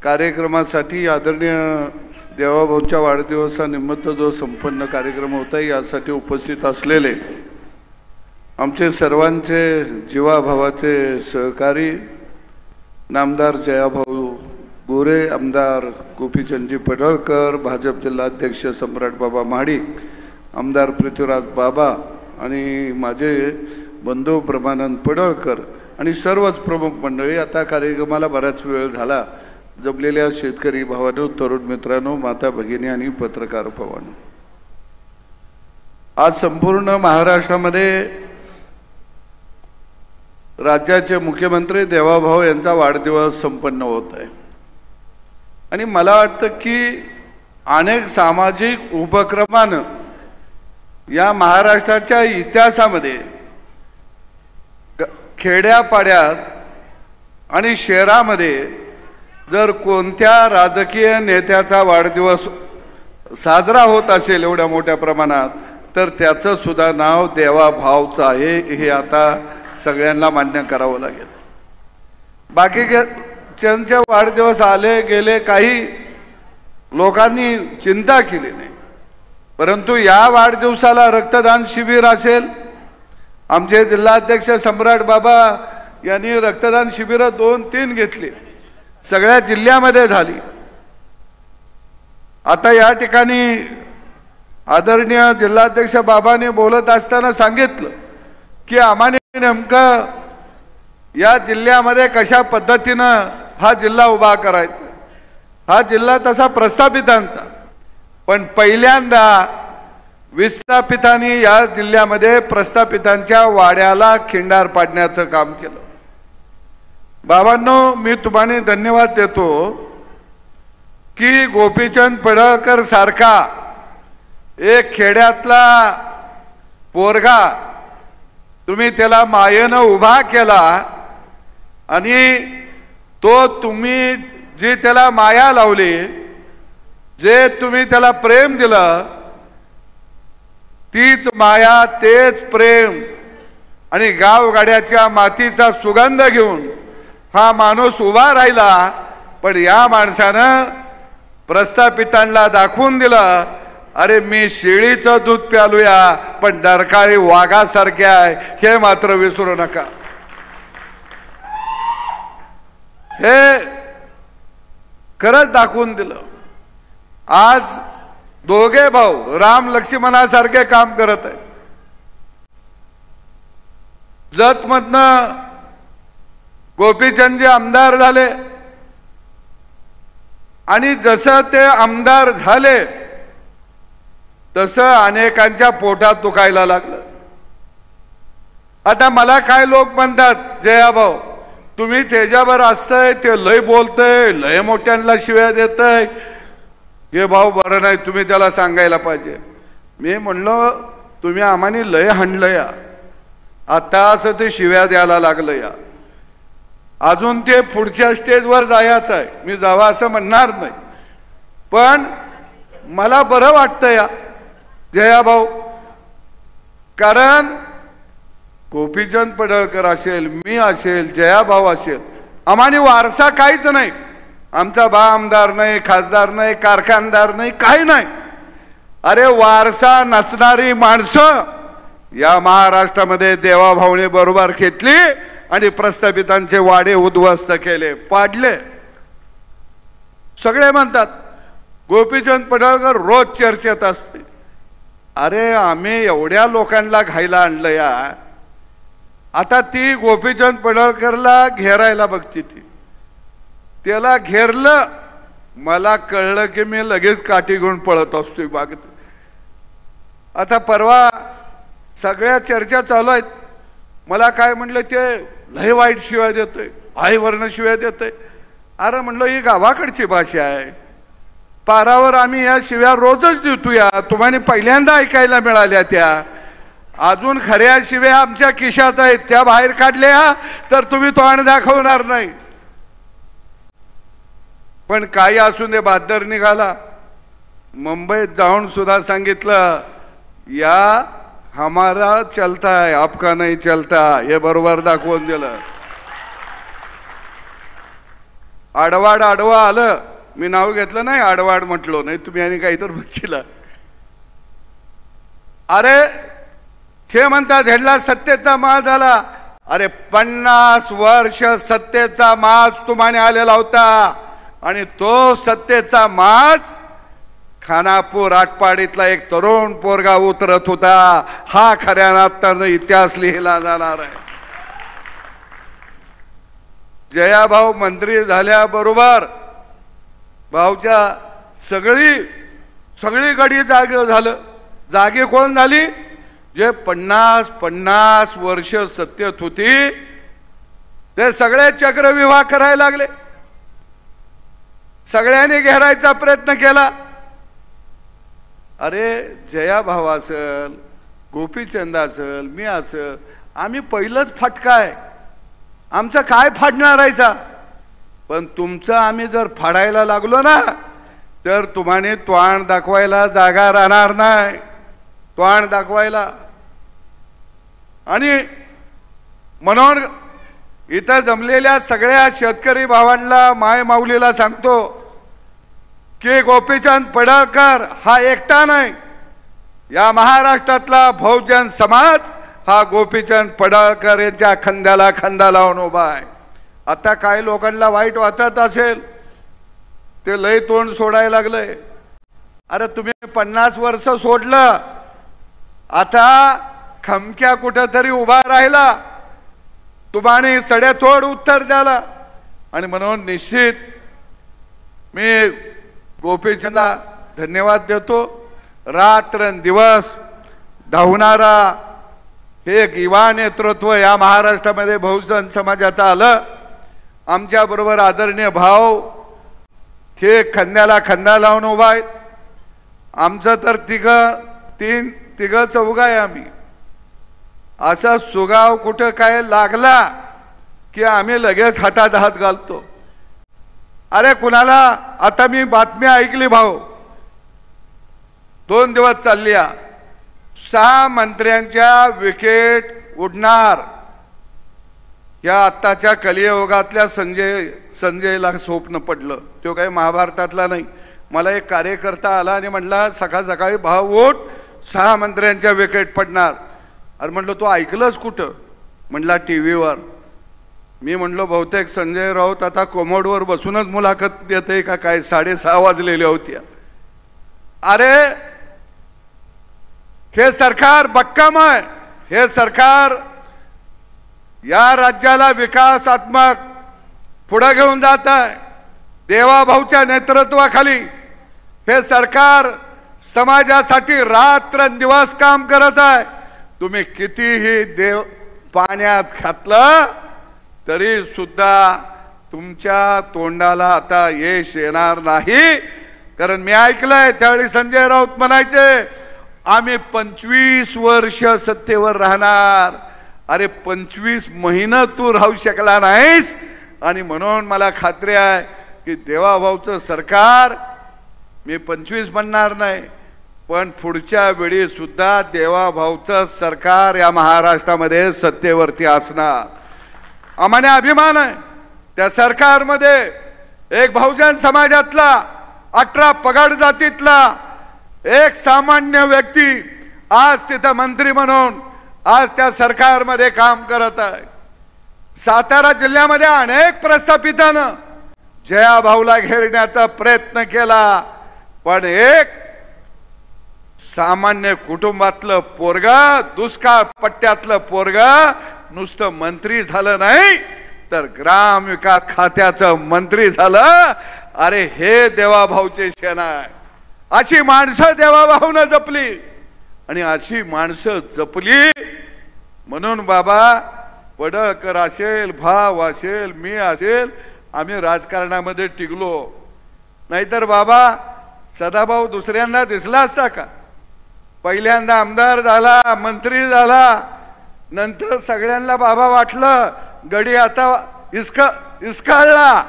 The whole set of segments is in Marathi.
कार्यक्रमासाठी आदरणीय देवाभाऊच्या वाढदिवसानिमित्त जो संपन्न कार्यक्रम होता यासाठी उपस्थित असलेले आमचे सर्वांचे जीवाभावाचे सहकारी नामदार जयाभाऊ गोरे, आमदार गोपीचंदजी पडळकर, भाजप जिल्हाध्यक्ष सम्राट बाबा महाडिक, आमदार पृथ्वीराज बाबा आणि माझे बंधू ब्रह्मानंद पडळकर आणि सर्वच प्रमुख मंडळी. आता कार्यक्रमाला बराच वेळ झाला. जमलेल्या शेतकरी भावांनो, तरुण मित्रांनो, माता भगिनी आणि पत्रकार भावांनो, आज संपूर्ण महाराष्ट्रामध्ये राज्याचे मुख्यमंत्री देवाभाऊ यांचा वाढदिवस संपन्न होत आहे आणि मला वाटतं की अनेक सामाजिक उपक्रमानं या महाराष्ट्राच्या इतिहासामध्ये खेड्यापाड्यात आणि शहरामध्ये जर कोणत्या राजकीय नेत्याचा वाढदिवस साजरा होत असेल एवढ्या मोठ्या प्रमाणात तर त्याचं सुद्धा नाव देवाभाऊचं आहे, हे आता सगळ्यांना मान्य करावं लागेल. बाकीच्यांचे वाढदिवस आले गेले, काही लोकांनी चिंता केली नाही, परंतु या वाढदिवसाला रक्तदान शिबिर असेल. आमचे जिल्हाध्यक्ष सम्राट बाबा यांनी रक्तदान शिबिर 2-3 घेतली, सगळ्या जिल्ह्यामध्ये झाली. आता या ठिकाणी आदरणीय जिल्हाध्यक्ष बाबांनी बोलत असताना सांगितलं की आम्हाला नेमकं या जिल्ह्यामध्ये कशा पद्धतीनं हा जिल्हा उभा करायचा. हा जिल्हा तसा प्रस्थापितांचा, पण पहिल्यांदा विस्थापितांनी या जिल्ह्यामध्ये प्रस्थापितांच्या वाड्याला खिंडार पाडण्याचं काम केलं. बाबांनो, मी तुम्हाला धन्यवाद देतो की गोपीचंद पडळकर सारखा एक खेड्यातला पोरगा तुम्ही त्याला मायेनं उभा केला आणि तो तुम्ही जी त्याला माया लावली, जे तुम्ही त्याला प्रेम दिलं, तीच माया, तेच प्रेम आणि गावगाड्याच्या मातीचा सुगंध घेऊन हा माणूस उभा राहिला. पण या माणसानं प्रस्थापितांना दाखवून दिलं, अरे मी शेळीचं दूध प्यालूया पण डरकाळी वाघासारखे आहे, हे मात्र विसरू नका. हे खरंच दाखवून दिलं. आज दोघे भाऊ राम लक्ष्मणासारखे काम करत आहेत. जतमधनं गोपीचंदजी आमदार झाले आणि जसं ते आमदार झाले तसं अनेकांच्या पोटात दुखायला लागलं. आता मला काय लोक म्हणतात, जयाभाऊ तुम्ही त्याच्यावर असतंय, ते लय बोलतय, लय मोठ्यांना शिव्या देतय, हे भाऊ बरं नाही, तुम्ही त्याला सांगायला पाहिजे. मी म्हणलो तुम्ही आम्हाने लय हाणलं या, आता असं ते शिव्या द्यायला लागलं या, अजून ते पुढच्या स्टेजवर जायचं आहे. मी जावा असं म्हणणार नाही, पण मला बरं वाटतं या जयाभाऊ, कारण गोपीचंद पडळकर असेल, मी असेल, जयाभाऊ असेल, आम्हाला वारसा काहीच नाही. आमचा बा आमदार नाही, खासदार नाही, कारखानदार नाही, काही नाही. अरे वारसा नसणारी माणसं या महाराष्ट्रामध्ये देवाभाऊने बरोबर घेतली आणि प्रस्थापितांचे वाडे उद्ध्वस्त केले, पाडले. सगळे म्हणतात गोपीचंद पडळकर रोज चर्चेत असते. अरे आम्ही एवढ्या लोकांना घायला आणलं या, आता ती गोपीचंद पडळकरला घेरायला बघती, ती त्याला घेरलं, मला कळलं की मी लगेच काठी घेऊन पळत असतोय बागेत. आता परवा सगळ्या चर्चा चालू आहेत. मला काय म्हणलं, ते लय वाईट शिवाय देतोय, आईवरनं शिवाय देतोय. अरे म्हणलं ही गावाकडची भाषा आहे, पारावर आम्ही या शिव्या रोजच देतो या, तुम्हाला पहिल्यांदा ऐकायला मिळाल्या त्या. अजून खऱ्या शिव्या आमच्या खिशात आहेत, त्या बाहेर काढल्या तर तुम्ही तोंड दाखवणार नाही. पण काही असून दे, बहादर निघाला. मुंबईत जाऊन सुद्धा सांगितलं, या हमारा चलता है, आपका नहीं चलता, हे बरोबर दाखवून दिलं. आडवाड आडवा आलं, मी नाव घेतलं नाही, आडवाड म्हटलो नाही, तुम्ही आणि काहीतरी बच्चीला. अरे हे म्हणतात ह्याला सत्तेचा माज झाला. अरे 50 वर्ष सत्तेचा माज तुम्हाने आलेला होता आणि तो सत्तेचा माज खानापूर आटपाडीतला एक तरुण पोरगा उतरत होता. हा खऱ्या अर्थानं इतिहास लिहिला जाणार आहे. जयाभाऊ मंत्री झाल्याबरोबर भाऊच्या सगळी गडी जागे झालं. जागे कोण झाली? जे 50 वर्ष सत्तेत होती ते सगळे चक्रव्यूह करायला लागले. सगळ्यांनी घेरायचा प्रयत्न केला. अरे जयाभाऊ असेल, गोपीचंद असेल, मी असेल, आम्ही पहिलंच फाटकाय, आमचं काय फाडणार आहे. पण तुमचं आम्ही जर फाडायला लागलो ना तर तुम्हाने तोंड दाखवायला जागा राहणार नाही. तोंड दाखवायला. आणि म्हणून इथं जमलेल्या सगळ्या शेतकरी भावांना, माय माऊलीला सांगतो की गोपीचंद पडळकर हा एकटा नाही, या महाराष्ट्रातला बहुजन समाज हा गोपीचंद पडळकर यांच्या खांद्याला खांदा लावून उभा आहे. आता काही लोकांना वाईट वाटत असेल, ते लय तोंड सोडायला लागलंय. अरे तुम्ही 50 वर्ष सोडलं, आता खमक्या कुठेतरी उभा राहिला, तुम्हाने सडेतोड उत्तर द्याला. आणि म्हणून निश्चित मी गोपीचंदला धन्यवाद देतो. रात्रंदिवस धावणारा हे एक युवा नेतृत्व या महाराष्ट्रामध्ये बहुजन समाजाचं आलं. आमच्या बरोबर आदरणीय भाऊ हे खांद्याला खांदा लावून उभा आहेत. आमचं तर तिघ चौघ आहे आम्ही. असा सुगाव कुठं काय लागला की आम्ही लगेच हातात हात घालतो. अरे कुणाला, आता मी बातमी ऐकली भाऊ, 2 दिवस चालली, 6 मंत्र्यांच्या विकेट उडणार. या आत्ताच्या कलियुगातल्या संजयला स्वप्न पडलं. तो काही महाभारतातला नाही. मला एक कार्यकर्ता आला आणि म्हणला सकाळी भाऊ उठ, 6 मंत्र्यांच्या विकेट पडणार. अरे म्हणलं तू ऐकलंस कुठं? म्हणला टीव्हीवर. मी म्हणलो बहुतेक संजय राऊत आता कोमोडवर बसूनच मुलाखत देते का काय, 6:30 वाजलेल्या होत्या. अरे हे सरकार भक्कम आहे. हे सरकार या राज्याला विकासात्मक पुढे घेऊन जात आहे. देवाभाऊच्या नेतृत्वाखाली हे सरकार समाजासाठी रात्रंदिवस काम करत आहे. तुम्ही कितीही देव पाण्यात घातलं तरी सुद्धा तुमच्या तोंडाला आता यश येणार नाही. कारण मी ऐकलंय त्यावेळी संजय राऊत म्हणायचे आम्ही 25 वर्ष सत्तेवर राहणार. अरे 25 महिने तू राहू शकला नाहीस. आणि म्हणून मला खात्री आहे की देवाभाऊचं सरकार, मी 25 म्हणणार नाही, पण पुढच्या वेळी सुद्धा देवाभाऊचं सरकार या महाराष्ट्रामध्ये सत्तेवरती असणार. आम्हाला अभिमान आहे त्या सरकारमध्ये. एक बहुजन समाजातला 18 पगड जातीतला एक सामान्य व्यक्ती आज तिथं मंत्री म्हणून आज त्या सरकारमध्ये काम करत आहे. सातारा जिल्ह्यामध्ये अनेक प्रस्थापितांना जयाभाऊला घेरण्याचा प्रयत्न केला, पण एक सामान्य कुटुंबातलं पोरगा, दुष्काळ पट्ट्यातलं पोरगा नुसतं मंत्री झालं नाही तर ग्राम विकास खात्याचं मंत्री झालं. अरे हे देवाभाऊचे क्षण आहे. अशी माणसं देवाभाऊनं जपली आणि अशी माणसं जपली म्हणून बाबा पडळकर असेल, भाव असेल, मी असेल, आम्ही राजकारणामध्ये टिकलो. नाहीतर बाबा सदाभाऊ दुसऱ्यांदा दिसला असता का? पहिल्यांदा आमदार झाला, मंत्री झाला, नंतर सगळ्यांना बाबा वाटलं गडी आता इसकाळला,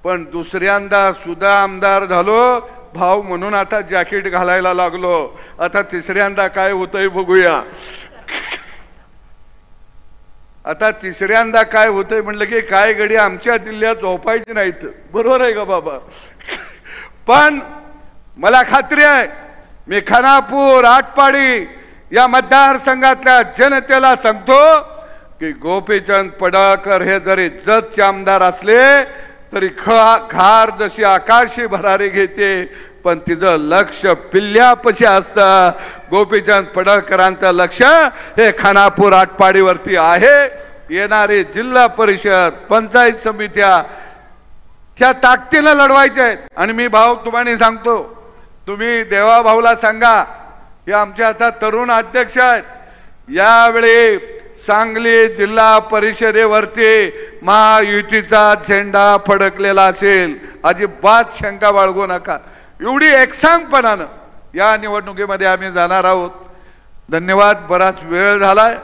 पण दुसऱ्यांदा सुद्धा आमदार झालो भाऊ म्हणून आता जॅकेट घालायला लागलो. आता तिसऱ्यांदा काय होतंय बघूया. आता तिसऱ्यांदा काय होतंय म्हणलं की काय गडी आमच्या जिल्ह्यात झोपायची नाहीत, बरोबर आहे का बाबा? पण मला खात्री आहे, मी खानापूर आटपाडी या मतदारसंघातल्या जनतेला सांगतो की गोपीचंद पडळकर हे जरी जतचे आमदार असले तरी खार जशी आकाशी भरारी घेते, पण तिचं लक्ष पिल्ल्यापाशी असतं. गोपीचंद पडळकरांचं लक्ष हे खानापूर आटपाडीवरती आहे. येणारे जिल्हा परिषद पंचायत समित्या ह्या ताकदीनं लढवायच्या आहेत. आणि मी भाऊ तुम्हाला सांगतो, तुम्ही देवा भाऊला सांगा, हे आमच्या आता तरुण अध्यक्ष आहेत, यावेळी सांगली जिल्हा परिषदेवरती महायुतीचा झेंडा फडकलेला असेल, अजिबात शंका बाळगू नका. एवढी एकसांगपणानं या निवडणुकीमध्ये आम्ही जाणार आहोत. धन्यवाद. बराच वेळ झालाय.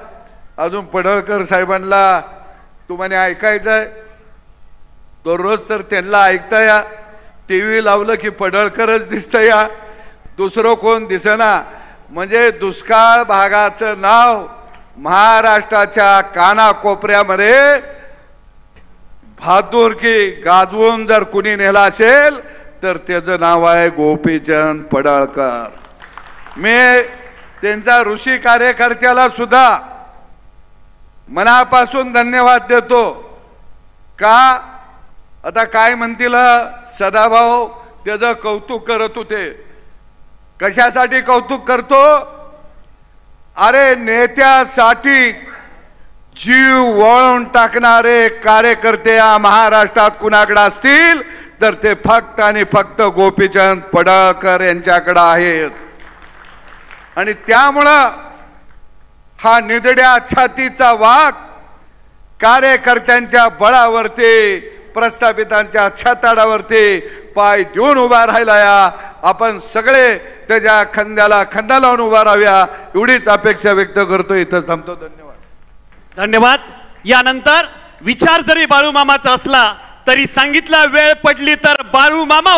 अजून पडळकर साहेबांना तुम्हाला ऐकायचं आहे, दररोज तर त्यांना ऐकता या, टीव्ही लावलं की पडळकरच दिसतं या, दुसरं कोण दिसेना. म्हणजे दुष्काळ भागाचं नाव महाराष्ट्राच्या कानाकोपऱ्यामध्ये बहादुरकी गाजवून जर कुणी नेला असेल तर त्याचं नाव आहे गोपीचंद पडळकर. मी त्यांचा ऋषी कार्यकर्त्याला सुद्धा मनापासून धन्यवाद देतो. का आता काय म्हणतील सदाभाऊ त्याचं कौतुक करत होते. कशासाठी कौतुक करतो? अरे नेत्यासाठी जीव वळून टाकणारे कार्यकर्ते या महाराष्ट्रात कुणाकडे असतील तर ते फक्त आणि फक्त गोपीचंद पडळकर यांच्याकडे आहेत. आणि त्यामुळं हा निधड्या छातीचा वाघ कार्यकर्त्यांच्या बळावरती, प्रस्थापितांच्या छाताडावरती पाय देऊन उभा राहिला. या आपण सगळे त्याच्या खांद्याला खांदा लावून उभा राहाव्या एवढीच अपेक्षा व्यक्त करतो. इथं थांबतो. धन्यवाद. धन्यवाद. यानंतर विचार जरी बाळू मामाचा असला तरी सांगितला वेळ पडली तर बाळू मामा